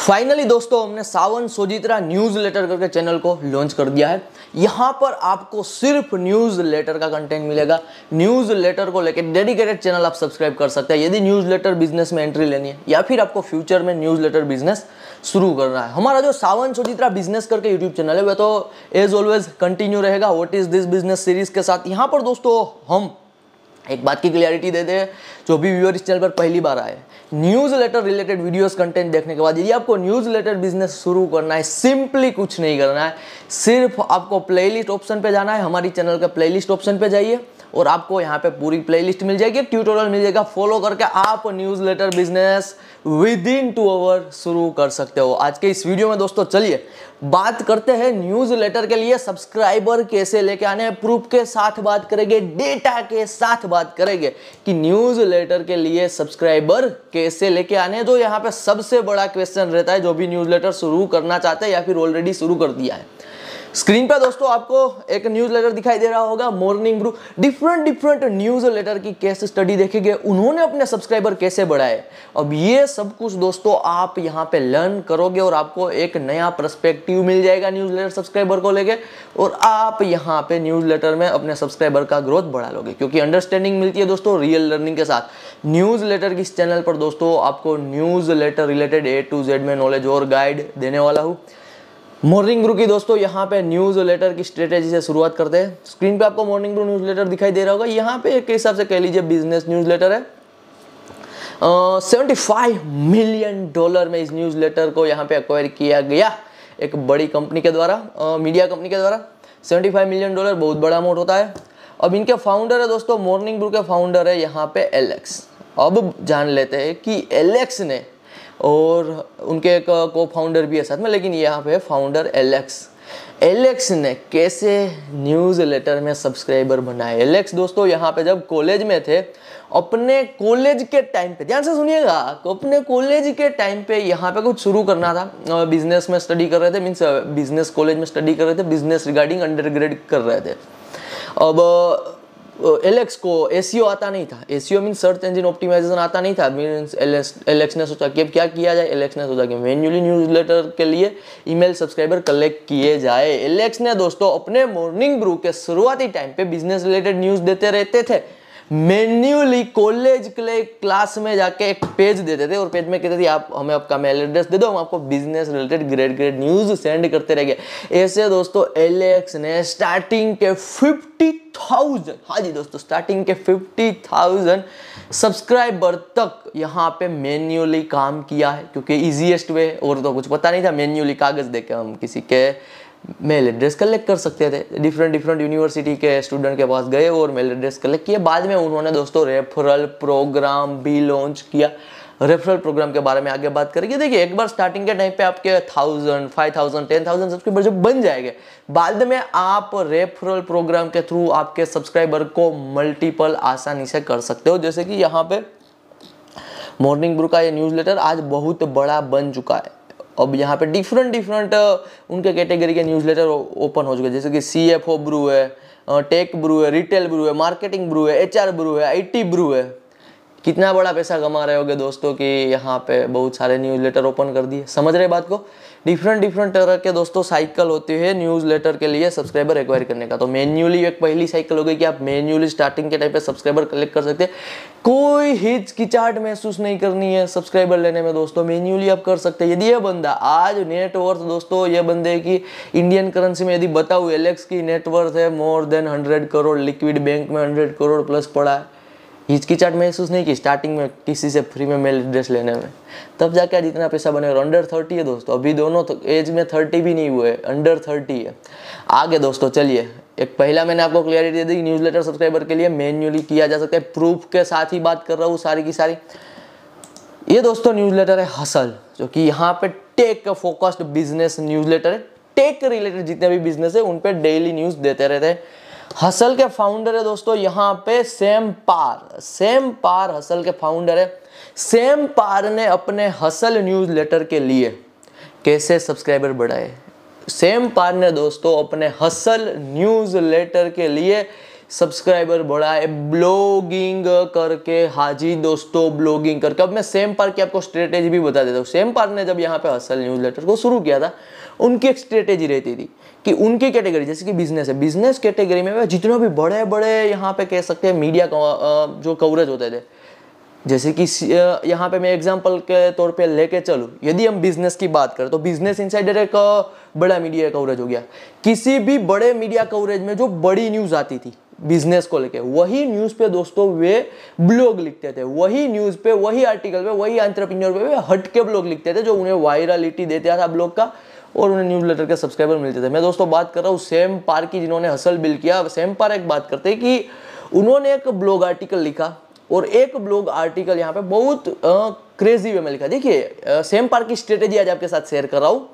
Finally दोस्तों हमने सावन Sojitra news letter करके चैनल को लॉन्च कर दिया है। यहाँ पर आपको सिर्फ न्यूज लेटर का कंटेंट मिलेगा। न्यूज लेटर को लेकर डेडिकेटेड चैनल आप सब्सक्राइब कर सकते हैं यदि न्यूज लेटर बिजनेस में एंट्री लेनी है या फिर आपको फ्यूचर में न्यूज लेटर बिजनेस शुरू करना है। हमारा जो सावन सोजित्रा बिजनेस करके यूट्यूब चैनल है वह तो एज ऑलवेज कंटिन्यू रहेगा what is this business series के साथ। यहाँ पर दोस्तों हम एक बात की क्लैरिटी देते हैं, जो भी व्यूअर इस चैनल पर पहली बार आए, newsletter related videos content देखने के बाद यदि आपको न्यूज लेटर बिजनेस शुरू करना है, सिंपली कुछ नहीं करना है, सिर्फ आपको प्लेलिस्ट ऑप्शन पे जाना है। हमारी चैनल का प्लेलिस्ट ऑप्शन पे जाइए और आपको यहाँ पे पूरी प्लेलिस्ट मिल जाएगी, ट्यूटोरियल मिल जाएगा, फॉलो करके आप newsletter business within 2 hour शुरू कर सकते हो। आज के इस वीडियो में दोस्तों चलिए बात करते हैं न्यूज लेटर के लिए सब्सक्राइबर कैसे लेके आने हैं। प्रूफ के साथ बात करेंगे, डेटा के साथ बात करेंगे कि न्यूज लेटर के लिए सब्सक्राइबर कैसे लेके आने हैं। जो यहाँ पे सबसे बड़ा क्वेश्चन रहता है जो भी न्यूज लेटर शुरू करना चाहते हैं या फिर ऑलरेडी शुरू कर दिया है। स्क्रीन पे दोस्तों आपको एक न्यूज लेटर दिखाई दे रहा होगा, Morning Brew. Different newsletter की केस स्टडी देखेंगे, उन्होंने अपने सब्सक्राइबर कैसे बढ़ाए। अब ये सब कुछ दोस्तों आप यहाँ पे लर्न करोगे और आपको एक नया पर्सपेक्टिव मिल जाएगा न्यूज लेटर सब्सक्राइबर को लेके, और आप यहाँ पे न्यूज लेटर में अपने सब्सक्राइबर का ग्रोथ बढ़ा लोगे, क्योंकि अंडरस्टैंडिंग मिलती है दोस्तों रियल लर्निंग के साथ। न्यूज लेटर की इस चैनल पर दोस्तों आपको newsletter related A to Z में नॉलेज और गाइड देने वाला हूँ। मॉर्निंग ब्रू की दोस्तों यहाँ पे न्यूज लेटर की स्ट्रेटेजी से शुरुआत करते हैं। स्क्रीन पे आपको मॉर्निंग ब्रू न्यूज लेटर दिखाई दे रहा होगा। यहाँ पे एक हिसाब से कह लीजिए बिजनेस न्यूज लेटर है। 75 मिलियन डॉलर में इस न्यूज लेटर को यहाँ पे एक्वायर किया गया एक बड़ी कंपनी के द्वारा, मीडिया कंपनी के द्वारा। 75 मिलियन डॉलर बहुत बड़ा अमाउंट होता है। अब इनके फाउंडर है दोस्तों, मॉर्निंग ब्रू के फाउंडर है यहाँ पे एलेक्स। अब जान लेते हैं कि एलेक्स ने, और उनके एक को फाउंडर भी है साथ में, लेकिन यहाँ पे फाउंडर एलेक्स ने कैसे न्यूज लेटर में सब्सक्राइबर बनाए। एलेक्स दोस्तों यहाँ पे जब कॉलेज में थे, अपने कॉलेज के टाइम पे, ध्यान से सुनिएगा, अपने कॉलेज के टाइम पे यहाँ पे कुछ शुरू करना था। बिजनेस में स्टडी कर रहे थे, मीन्स बिजनेस कॉलेज में स्टडी कर रहे थे, बिजनेस रिगार्डिंग अंडरग्रेड कर रहे थे। अब एलेक्स को एसईओ आता नहीं था, SEO mean search engine optimization आता नहीं था। मीन्स एलेक्स ने सोचा कि अब क्या किया जाए। एलेक्स ने सोचा कि मैन्युअली न्यूज़लेटर के लिए ईमेल सब्सक्राइबर कलेक्ट किए जाए। एलेक्स ने दोस्तों अपने मॉर्निंग ब्रू के शुरुआती टाइम पे बिजनेस रिलेटेड न्यूज देते रहते थे, मैन्युअली कॉलेज के क्लास में जाके एक पेज देते थे और पेज में कहते थे आप हमें आपका मेल एड्रेस दे दो, हम आपको business related grade news send करते रहेंगे। ऐसे दोस्तों एलेक्स ने स्टार्टिंग के 50,000, हाँ जी दोस्तों, स्टार्टिंग के 50,000 सब्सक्राइबर तक यहाँ पे मैन्युअली काम किया है, क्योंकि इजीएस्ट वे, और तो कुछ पता नहीं था, मैन्युअली कागज देके हम किसी के मेल एड्रेस कलेक्ट कर सकते थे। डिफरेंट यूनिवर्सिटी के स्टूडेंट के पास गए और मेल एड्रेस कलेक्ट किए। बाद में उन्होंने दोस्तों रेफरल प्रोग्राम भी लॉन्च किया। रेफरल प्रोग्राम के बारे में आगे बात करेंगे। देखिए एक बार स्टार्टिंग के टाइम पे आपके 1000, 5000, 10,000 सब्सक्राइबर जब बन जाएंगे, बाद में आप रेफरल प्रोग्राम के थ्रू आपके सब्सक्राइबर को मल्टीपल आसानी से कर सकते हो। जैसे कि यहाँ पे मॉर्निंग ब्रू का ये न्यूज़लेटर आज बहुत बड़ा बन चुका है। अब यहाँ पे डिफरेंट उनके कैटेगरी के न्यूज़लेटर ओपन हो चुके हैं, जैसे कि CFO ब्रू है, टेक ब्रू है, रिटेल ब्रू है, मार्केटिंग ब्रू है, HR ब्रू है, IT ब्रू है। कितना बड़ा पैसा कमा रहे होगे दोस्तों कि यहाँ पे बहुत सारे न्यूज़लेटर ओपन कर दिए। समझ रहे बात को? डिफरेंट तरह के दोस्तों साइकिल होती है न्यूज़लेटर के लिए सब्सक्राइबर एक्वायर करने का। तो मैन्युअली एक पहली साइकिल हो गई कि आप मैन्युअली स्टार्टिंग के टाइम पे सब्सक्राइबर कलेक्ट कर सकते हैं। कोई हिचकिचाहट महसूस नहीं करनी है सब्सक्राइबर लेने में दोस्तों, मैन्युअली आप कर सकते हैं। यदि ये बंदा आज नेटवर्थ दोस्तों, ये बंदे की इंडियन करेंसी में यदि बताऊँ, एलेक्स की नेटवर्थ है more than 100 crore, liquid bank में 100 करोड़ प्लस पड़ा है। हिचकिचाहट महसूस नहीं की स्टार्टिंग में किसी से फ्री में मेल एड्रेस लेने में, तब जाके जितना पैसा बनेगा। अंडर 30 है दोस्तों, अभी दोनों एज में 30 भी नहीं हुए, अंडर 30 है। आगे दोस्तों चलिए, एक पहला मैंने आपको क्लियरिटी दे दी, न्यूज़लेटर सब्सक्राइबर के लिए मैन्युअली किया जा सकता है। प्रूफ के साथ ही बात कर रहा हूँ सारी की सारी। ये दोस्तों न्यूज़लेटर है हसल, जो कि यहाँ पे टेक फोकस्ड बिजनेस न्यूज़लेटर है। टेक रिलेटेड जितने भी बिजनेस है उन पे डेली न्यूज देते रहते हैं। हसल के फाउंडर है दोस्तों यहाँ पे सैम पार हसल के फाउंडर है। सैम पार ने अपने हसल न्यूज लेटर के लिए कैसे सब्सक्राइबर बढ़ाए। सैम पार ने दोस्तों अपने हसल न्यूज लेटर के लिए सब्सक्राइबर बढ़ाए ब्लॉगिंग करके। हाँ जी दोस्तों, ब्लॉगिंग करके। अब मैं सेम पार्क की आपको स्ट्रेटेजी भी बता देता हूँ। सेम पार्क ने जब यहाँ पे हसल न्यूज़लेटर को शुरू किया था, उनकी एक स्ट्रेटेजी रहती थी कि उनकी कैटेगरी जैसे कि बिजनेस है, बिजनेस कैटेगरी में जितने भी बड़े बड़े यहाँ पे कह सकते हैं मीडिया जो कवरेज होते थे, जैसे कि यहाँ पे मैं एग्जांपल के तौर पे लेके चलूँ, यदि हम बिजनेस की बात करें तो बिजनेस इनसाइडर एक बड़ा मीडिया कवरेज हो गया। किसी भी बड़े मीडिया कवरेज में जो बड़ी न्यूज़ आती थी बिजनेस को लेके, वही न्यूज़ पे दोस्तों वे ब्लॉग लिखते थे, वही न्यूज़ पे, वही आर्टिकल पे, वही एंटरप्रेन्योर पे वे हटके ब्लॉग लिखते थे, जो उन्हें वायरलिटी देता था ब्लॉग का और उन्हें न्यूज़लेटर के सब्सक्राइबर मिलते थे। मैं दोस्तों बात कर रहा हूँ सेम पार्क की, जिन्होंने हसल बिल्ड किया। सेम पार्क एक बात करते हैं कि उन्होंने एक ब्लॉग आर्टिकल लिखा और एक ब्लॉग आर्टिकल यहाँ पे बहुत क्रेजी वे में लिखा। देखिए सेम पार्क की स्ट्रेटेजी आज आपके साथ शेयर कर रहा हूँ।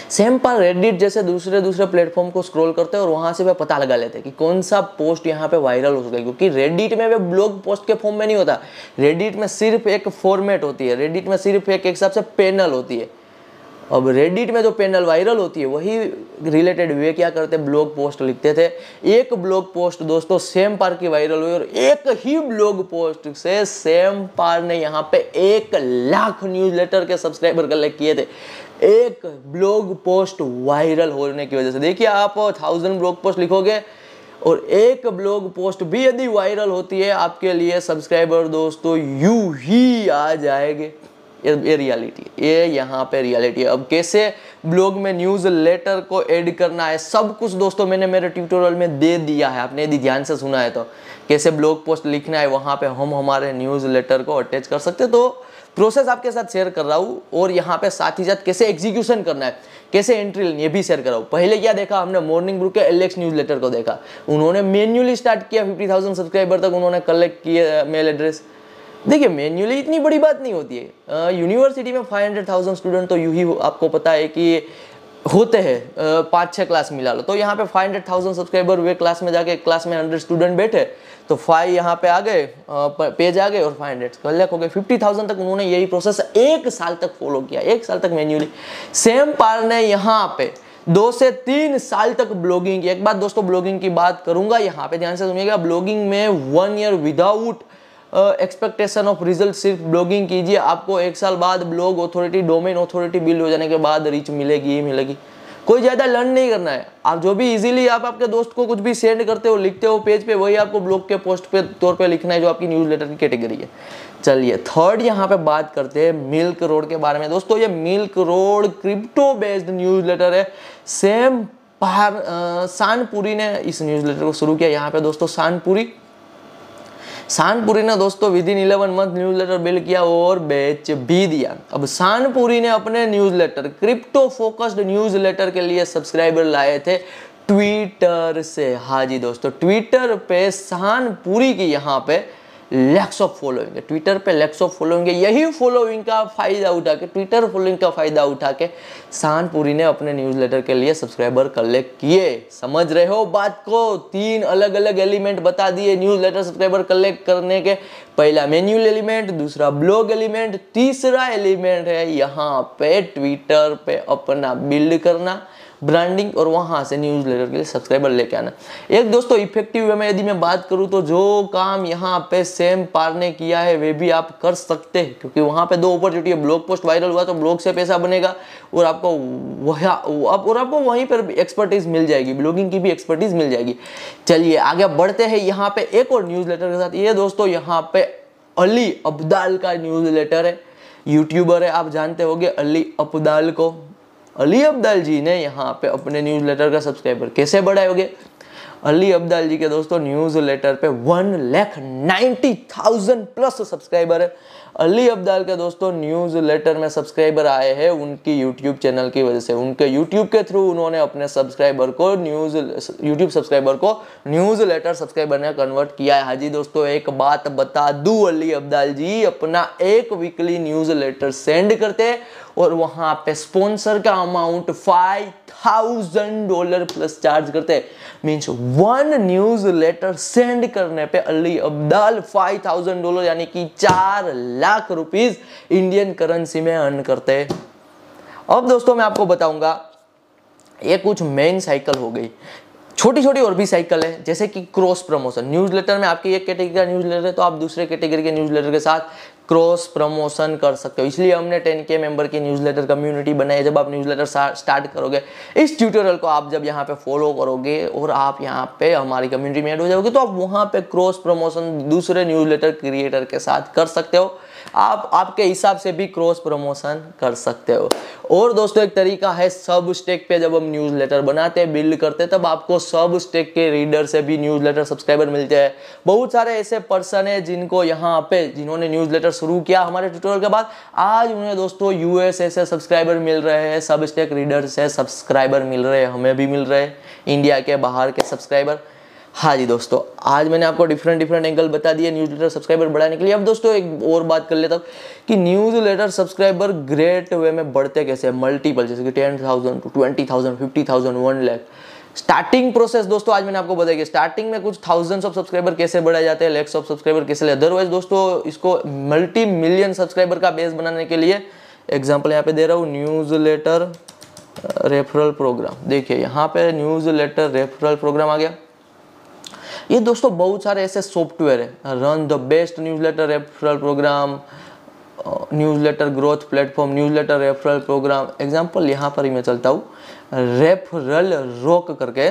सेम पार्क रेडिट जैसे दूसरे प्लेटफॉर्म को स्क्रॉल करते हैं और वहां से वे पता लगा लेते हैं कि कौन सा पोस्ट यहाँ पे वायरल हो सके, क्योंकि रेडिट में वे ब्लॉग पोस्ट के फॉर्म में नहीं होता। रेडिट में सिर्फ एक फॉर्मेट होती है, रेडिट में सिर्फ एक हिसाब से पैनल होती है। अब रेडिट में जो पैनल वायरल होती है वही रिलेटेड वे क्या करते, ब्लॉग पोस्ट लिखते थे। एक ब्लॉग पोस्ट दोस्तों सेम पार्क की वायरल हुई और एक ही ब्लॉग पोस्ट से सेम पार्क ने यहाँ पे 1 लाख न्यूज़लेटर के सब्सक्राइबर कलेक्ट किए थे, एक ब्लॉग पोस्ट वायरल होने की वजह से। देखिए आप 1000 ब्लॉग पोस्ट लिखोगे और एक ब्लॉग पोस्ट भी यदि वायरल होती है, आपके लिए सब्सक्राइबर दोस्तों यूं ही आ जाएंगे। ये रियलिटी है, ये यहाँ पे रियलिटी है। अब कैसे ब्लॉग में न्यूज़ लेटर को ऐड करना है, सब कुछ दोस्तों मैंने मेरे ट्यूटोरियल में दे दिया है। आपने यदि ध्यान से सुना है तो कैसे ब्लॉग पोस्ट लिखना है, वहाँ पे हम हमारे न्यूज़ लेटर को अटैच कर सकते हैं। तो प्रोसेस आपके साथ शेयर कर रहा हूँ और यहाँ पे साथ ही साथ कैसे एग्जीक्यूशन करना है, कैसे एंट्री लेनी है, ये भी शेयर कर रहा हूँ। पहले क्या देखा हमने, मॉर्निंग ब्रू के एलेक्स न्यूज़लेटर को देखा। उन्होंने मैन्युअली स्टार्ट किया, 50,000 सब्सक्राइबर तक उन्होंने कलेक्ट किए मेल एड्रेस। देखिए मैन्युअली इतनी बड़ी बात नहीं होती है। यूनिवर्सिटी में 500,000 स्टूडेंट तो यूं ही आपको पता है कि होते हैं, 5-6 क्लास मिला लो, तो यहाँ पे 500,000 सब्सक्राइबर हुए। क्लास में जाके क्लास में 100 स्टूडेंट बैठे तो 5 यहाँ पे आ गए, पेज आ गए और 500 कलेक्ट हो गए। 50,000 तक उन्होंने यही प्रोसेस 1 साल तक फॉलो किया, 1 साल तक मैन्युअली। सेम पार्क ने यहाँ पे 2 से 3 साल तक ब्लॉगिंग की। एक बात दोस्तों, ब्लॉगिंग की बात करूंगा, यहाँ पे ध्यान से सुनिएगा। ब्लॉगिंग में 1 year without expectation of result, सिर्फ ब्लॉगिंग कीजिए, आपको 1 साल बाद blog authority, domain authority build हो जाने के बाद रीच मिलेगी ही मिलेगी। कोई ज़्यादा लर्न नहीं करना है। आप जो भी इजीली आप आपके दोस्त को कुछ भी सेंड करते हो, लिखते हो पेज पे, वही आपको ब्लॉग के पोस्ट पे तौर पे लिखना है, जो आपकी न्यूज़लेटर की कैटेगरी है। चलिए थर्ड यहाँ पे बात करते हैं मिल्क रोड के बारे में। दोस्तों ये milk road crypto based newsletter है। सेम पार्क शानपुरी ने इस न्यूज़लेटर को शुरू किया। यहाँ पे दोस्तों शानपुरी ने दोस्तों with in 11 month newsletter build किया और बेच भी दिया। अब शानपुरी ने अपने न्यूज़लेटर, क्रिप्टो फोकस्ड न्यूज़लेटर के लिए सब्सक्राइबर लाए थे ट्विटर से। हाँ जी दोस्तों, ट्विटर पे शानपुरी की यहाँ पे लैक्स ऑफ फॉलोइंग है, ट्विटर पे लैक्स ऑफ फॉलोइंग है। यही फॉलोइंग का फायदा उठा के, ट्विटर फॉलोइंग का फायदा उठा के शानपुरी ने अपने न्यूज़लेटर के लिए सब्सक्राइबर कलेक्ट किए। समझ रहे हो बात को? 3 अलग अलग एलिमेंट बता दिए न्यूज़लेटर सब्सक्राइबर कलेक्ट करने के। पहला मैन्युअल एलिमेंट, दूसरा ब्लॉग एलिमेंट, तीसरा एलिमेंट है यहाँ पे ट्विटर पे अपना बिल्ड करना, ब्रांडिंग, और वहां से न्यूज़लेटर के लिए सब्सक्राइबर लेके आना। एक दोस्तों इफेक्टिव वे में यदि मैं बात करूं तो जो काम यहाँ पे सेम पार्क ने किया है वे भी आप कर सकते हैं, क्योंकि वहां पे 2 अपॉर्चुनिटी है। ब्लॉग पोस्ट वायरल हुआ तो ब्लॉग से पैसा बनेगा और आपको वहीं पर एक्सपर्टीज मिल जाएगी, ब्लॉगिंग की भी एक्सपर्टीज मिल जाएगी। चलिए आगे बढ़ते हैं यहाँ पे एक और न्यूज़लेटर के साथ। ये दोस्तों यहाँ पे अली अब्दाल का न्यूज़लेटर है, यूट्यूबर है, आप जानते होंगे अली अब्दाल को। अली अब्दाल जी ने यहाँ पे अपने न्यूज़लेटर का सब्सक्राइबर कैसे बढ़ाए होंगे? अली अब्दाल जी के दोस्तों न्यूज़लेटर पे 1,90,000 प्लस सब्सक्राइबर है। अली अब्दाल के दोस्तों न्यूज़लेटर में सब्सक्राइबर आए हैं उनकी यूट्यूब चैनल की वजह से। उनके यूट्यूब के थ्रू उन्होंने अपने सब्सक्राइबर को न्यूज़लेटर सब्सक्राइबर में कन्वर्ट किया है। हाँ जी दोस्तों, एक बात बता दूं, अली अब्दाल जी अपना एक वीकली न्यूज़लेटर सेंड करते हैं और वहां पे स्पॉन्सर का अमाउंट $5,000 प्लस चार्ज करते हैं। मीन्स 1 न्यूज़लेटर सेंड करने पे अली अब्दाल $5,000 यानी कि 4 लाख रुपीस इंडियन करेंसी में अर्न करते हैं। अब दोस्तों मैं आपको बताऊंगा, ये कुछ मेन साइकिल हो गई। छोटी छोटी और भी साइकिल है, जैसे कि क्रॉस प्रमोशन। न्यूज़लेटर में आपकी एक कैटेगरी का न्यूज़लेटर है तो आप दूसरे कैटेगरी के न्यूज़लेटर के साथ क्रॉस प्रमोशन कर सकते हो। इसलिए हमने 10K मेंबर की न्यूज़लेटर कम्युनिटी बनाई है। जब आप न्यूज़लेटर स्टार्ट करोगे, इस ट्यूटोरियल को आप जब यहाँ पे फॉलो करोगे और आप यहाँ पे हमारी कम्युनिटी में ऐड हो जाओगे तो आप वहाँ पे क्रॉस प्रमोशन दूसरे न्यूज़लेटर क्रिएटर के साथ कर सकते हो। आप आपके हिसाब से भी क्रॉस प्रमोशन कर सकते हो। और दोस्तों एक तरीका है सब स्टेक पे, जब हम न्यूज़लेटर बनाते हैं, बिल्ड करते हैं, तब आपको सब स्टेक के रीडर से भी न्यूज़लेटर सब्सक्राइबर मिलते हैं। बहुत सारे ऐसे पर्सन है जिनको यहाँ पे, जिन्होंने न्यूज़लेटर शुरू किया हमारे ट्यूटोरियल के बाद, आज उन्हें दोस्तों USA से सब्सक्राइबर मिल रहे हैं, सब स्टेक रीडर से सब्सक्राइबर मिल रहे हैं, हमें भी मिल रहे हैं, इंडिया के बाहर के सब्सक्राइबर। हाँ जी दोस्तों, आज मैंने आपको डिफरेंट एंगल बता दिए न्यूज़लेटर सब्सक्राइबर बढ़ाने के लिए। अब दोस्तों एक और बात कर लेता हूँ कि न्यूज़लेटर सब्सक्राइबर ग्रेट वे में बढ़ते कैसे हैं, मल्टीपल, जैसे कि 10,000 to 20,000, 50,000, 1 लाख। स्टार्टिंग प्रोसेस दोस्तों आज मैंने आपको बताया कि स्टार्टिंग में कुछ थाउजेंड्स ऑफ सब्सक्राइबर कैसे बढ़ाए जाते हैं, लैक्स ऑफ सब्सक्राइबर कैसे ले। अदरवाइज दोस्तों इसको मल्टी मिलियन सब्सक्राइबर का बेस बनाने के लिए एग्जाम्पल यहाँ पे दे रहा हूँ, न्यूज़लेटर रेफरल प्रोग्राम। देखिए यहाँ पे न्यूज़लेटर रेफरल प्रोग्राम आ गया। ये दोस्तों बहुत सारे ऐसे सॉफ्टवेयर है, run the best newsletter referral program, newsletter growth platform, newsletter referral program. Example यहाँ पर ही मैं चलता हूँ, रेफरल रॉक करके,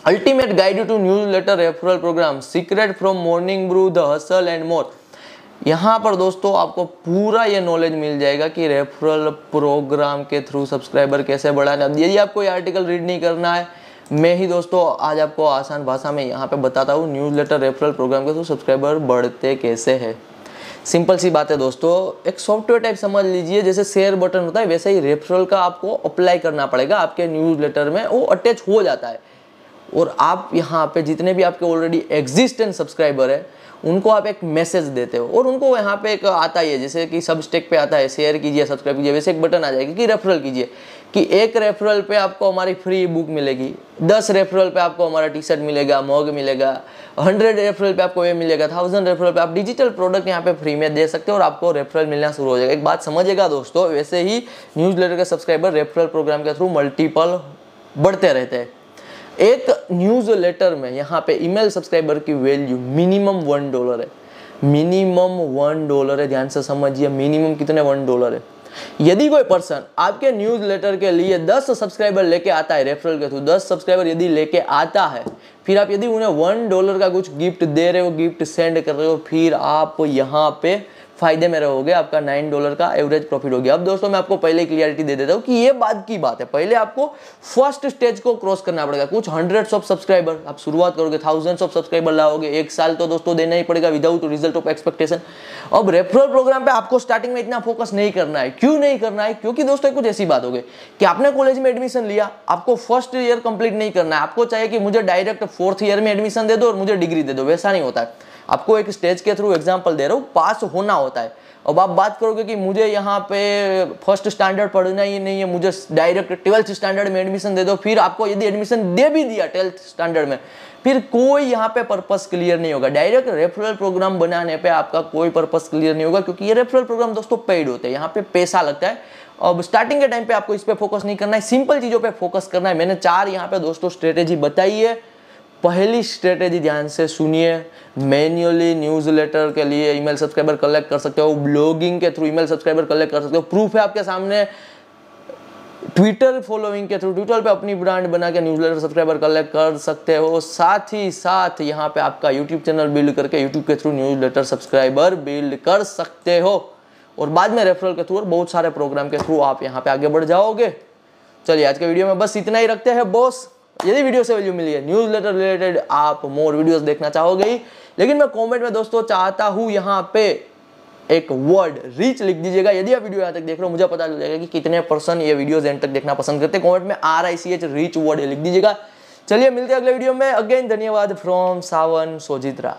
ultimate guide to newsletter referral program, secret from Morning Brew, the Hustle and more. यहाँ पर दोस्तों आपको पूरा ये नॉलेज मिल जाएगा कि रेफरल प्रोग्राम के थ्रू सब्सक्राइबर कैसे बढ़ाना। यदि आपको ये आर्टिकल रीड नहीं करना है, मैं ही दोस्तों आज आपको आसान भाषा में यहाँ पे बताता हूँ न्यूज़लेटर रेफरल प्रोग्राम के थ्रू सब्सक्राइबर बढ़ते कैसे है। सिंपल सी बात है दोस्तों, एक सॉफ्टवेयर टाइप समझ लीजिए, जैसे शेयर बटन होता है वैसे ही रेफरल का आपको अप्लाई करना पड़ेगा आपके न्यूज़लेटर में, वो अटैच हो जाता है। और आप यहाँ पे जितने भी आपके ऑलरेडी एग्जिस्टेंट सब्सक्राइबर है उनको आप एक मैसेज देते हो और उनको यहाँ पे एक आता ही है, जैसे कि सब स्टेक पे आता है शेयर कीजिए, सब्सक्राइब कीजिए, वैसे एक बटन आ जाएगा कि रेफरल कीजिए, कि 1 रेफरल पे आपको हमारी फ्री बुक मिलेगी, 10 रेफरल पे आपको हमारा टी-शर्ट मिलेगा, मग मिलेगा, 100 रेफरल पे आपको ये मिलेगा, 1000 रेफरल पे आप डिजिटल प्रोडक्ट यहाँ पे फ्री में दे सकते हो और आपको रेफरल मिलना शुरू हो जाएगा। एक बात समझिएगा दोस्तों, वैसे ही न्यूज़लेटर के सब्सक्राइबर रेफरल प्रोग्राम के थ्रू मल्टीपल बढ़ते रहते हैं। एक न्यूज़लेटर में यहाँ पे ईमेल सब्सक्राइबर की वैल्यू मिनिमम $1 है, मिनिमम $1 है। ध्यान से समझिए, मिनिमम कितने, $1 है। यदि कोई पर्सन आपके न्यूज़लेटर के लिए 10 सब्सक्राइबर लेके आता है रेफरल के थ्रू, 10 सब्सक्राइबर यदि लेके आता है, फिर आप यदि उन्हें $1 का कुछ गिफ्ट दे रहे हो, गिफ्ट सेंड कर रहे हो, फिर आप यहाँ पे फायदे में रहोगे, आपका $9 का एवरेज प्रॉफिट हो गया। अब दोस्तों मैं आपको पहले क्लियरिटी दे देता हूँ कि ये बात की बात है, पहले आपको फर्स्ट स्टेज को क्रॉस करना पड़ेगा। कुछ हंड्रेड्स ऑफ सब्सक्राइबर आप शुरुआत करोगे, थाउजेंड्स ऑफ सब्सक्राइबर लाओगे, 1 साल तो दोस्तों देना ही पड़ेगा विदाउट रिजल्ट ऑफ एक्सपेक्टेशन। अब रेफरल प्रोग्राम पे आपको स्टार्टिंग में इतना फोकस नहीं करना है। क्यों नहीं करना है? क्योंकि दोस्तों कुछ ऐसी बात हो गई कि आपने कॉलेज में एडमिशन लिया, आपको फर्स्ट ईयर कंप्लीट नहीं करना है, आपको चाहिए कि मुझे डायरेक्ट 4th ईयर में एडमिशन दे दो और मुझे डिग्री दे दो। वैसा नहीं होता है, आपको एक स्टेज के थ्रू एग्जाम्पल दे रहा हूँ, पास होना होता है। अब आप बात करोगे कि मुझे यहाँ पे फर्स्ट स्टैंडर्ड पढ़ना ही नहीं है, मुझे डायरेक्ट 12th स्टैंडर्ड में एडमिशन दे दो, फिर आपको यदि एडमिशन दे भी दिया 12th स्टैंडर्ड में, फिर कोई यहाँ पे पर्पस क्लियर नहीं होगा। डायरेक्ट रेफरल प्रोग्राम बनाने पे आपका कोई पर्पस क्लियर नहीं होगा, क्योंकि ये रेफरल प्रोग्राम दोस्तों पेड होते हैं, यहाँ पे पैसा लगता है। अब स्टार्टिंग के टाइम पे आपको इस पे फोकस नहीं करना है, सिंपल चीजों पे फोकस करना है। मैंने 4 यहाँ पे दोस्तों स्ट्रेटेजी बताई है। पहली स्ट्रेटेजी ध्यान से सुनिए, मैन्युअली न्यूज़लेटर के लिए ईमेल सब्सक्राइबर कलेक्ट कर सकते हो, ब्लॉगिंग के थ्रू ईमेल सब्सक्राइबर कलेक्ट कर सकते हो, प्रूफ है आपके सामने। ट्विटर फॉलोइंग के थ्रू ट्विटर पे अपनी ब्रांड बना के न्यूज़लेटर सब्सक्राइबर कलेक्ट कर सकते हो। साथ ही साथ यहाँ पे आपका यूट्यूब चैनल बिल्ड करके यूट्यूब के थ्रू न्यूज़लेटर सब्सक्राइबर बिल्ड कर सकते हो, और बाद में रेफरल के थ्रू और बहुत सारे प्रोग्राम के थ्रू आप यहाँ पे आगे बढ़ जाओगे। चलिए आज के वीडियो में बस इतना ही रखते हैं बॉस। यदि वीडियो से वैल्यू मिली है, न्यूज़लेटर रिलेटेड आप मोर वीडियोस देखना चाहोगे ही, लेकिन मैं कमेंट में दोस्तों चाहता हूं यहाँ पे एक वर्ड रीच लिख दीजिएगा। यदि आप वीडियो यहाँ तक देख रहे हो, मुझे पता चल जाएगा कि कितने पर्सन ये वीडियोस एंड तक देखना पसंद करते हैं। कमेंट में RICH रीच वर्ड लिख दीजिएगा। चलिए मिलते हैं अगले वीडियो में। अगेन धन्यवाद फ्रॉम सावन सोजित्रा।